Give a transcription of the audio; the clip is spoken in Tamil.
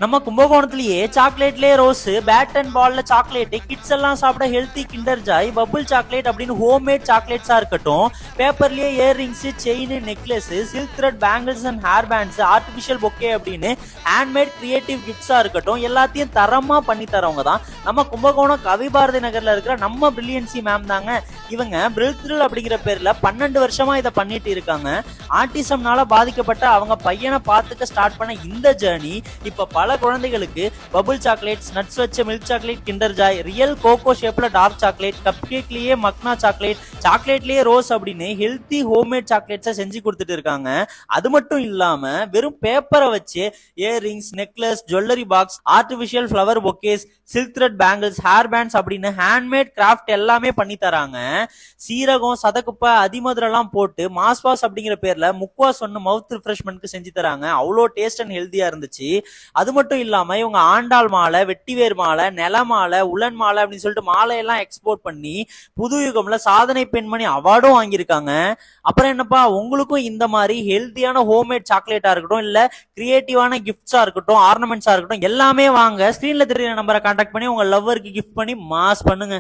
நம்ம கும்பகோணத்திலேயே சாக்லேட்லயே ரோஸ், பேட் அண்ட் பால்ல சாக்லேட், கிட்ஸ் எல்லாம் சாப்பிட healthy Kinder Joy, bubble chocolate அப்படின்னு ஹோம்மேட் சாக்லேட்ஸா இருக்கட்டும், பேப்பர்லயே ear rings, chain, necklace, silk thread bangles and hair bands, artificial bouquet அப்படின்னு ஹேண்ட்மேட் கிரியேட்டிவ் கிஃப்ட்ஸா இருக்கட்டும், எல்லாத்தையும் தரமா பண்ணி தரவங்க தான் நம்ம கும்பகோணம் கவிபாரதி நகர்ல இருக்கிற நம்ம பிரில்லியன்சி மேம் தாங்க. இவங்க பிரில் அப்படிங்கிற பேர்ல 12 வருஷமா இதை பண்ணிட்டு இருக்காங்க. ஆட்டிசம்னால பாதிக்கப்பட்ட அவங்க பையனை பார்த்துக்க ஸ்டார்ட் பண்ண இந்த ஜேர்னி இப்ப பல குழந்தைகளுக்கு பபுள் சாக்லேட்ஸ், நட்ஸ் வச்ச milk chocolate, Kinder Joy, real cocoa ஷேப்ல டார்க் சாக்லேட், கப் கேக்லயே மக்னா சாக்லேட், சாக்லேட்லயே ரோஸ் அப்படின்னு ஹெல்த்தி ஹோம்மேட் சாக்லேட்ஸை செஞ்சு கொடுத்துட்டு இருக்காங்க. அது மட்டும் இல்லாம வெறும் பேப்பரை வச்சு earrings, necklace, jewellery box, artificial flower bouquets, silk thread bangles, hair bands அப்படின்னு ஹேண்ட்மேட் கிராஃப்ட் எல்லாமே பண்ணி தராங்க. சீரகம், சதக்குப்பை, அதிமதுரெல்லாம் போட்டு மாஸ் வாஷ் அப்படிங்கிற பேர்ல முக்வாஸ் ஒன்னு மவுத் ரிஃப்ரெஷ்மெண்ட்க்கு செஞ்சு தராங்க. அவ்வளோ டேஸ்ட் அண்ட் ஹெல்த்தியா இருந்துச்சு. அது மட்டும் இல்லாம இவங்க ஆண்டாள் மாலை, வெட்டிவேர் மாலை, நில மாலை, உலன் மாலை அப்படின்னு சொல்லிட்டு மாலையெல்லாம் எக்ஸ்போர்ட் பண்ணி புது யுகம்ல சாதனை பெண்மணி அவார்டும் வாங்கியிருக்காங்க. அப்புறம் என்னப்பா, உங்களுக்கும் இந்த மாதிரி ஹெல்த்தியான ஹோம்மேட் சாக்லேட்டா இருக்கட்டும், இல்ல கிரியேட்டிவான கிஃப்ட்ஸா இருக்கட்டும், ஆர்னமெண்ட்ஸா இருக்கட்டும், எல்லாமே வாங்க. ஸ்கிரீன்ல தெரியுற நம்பரை கான்டாக்ட் பண்ணி உங்க லவ்வருக்கு கிஃப்ட் பண்ணி மாஸ் பண்ணுங்க.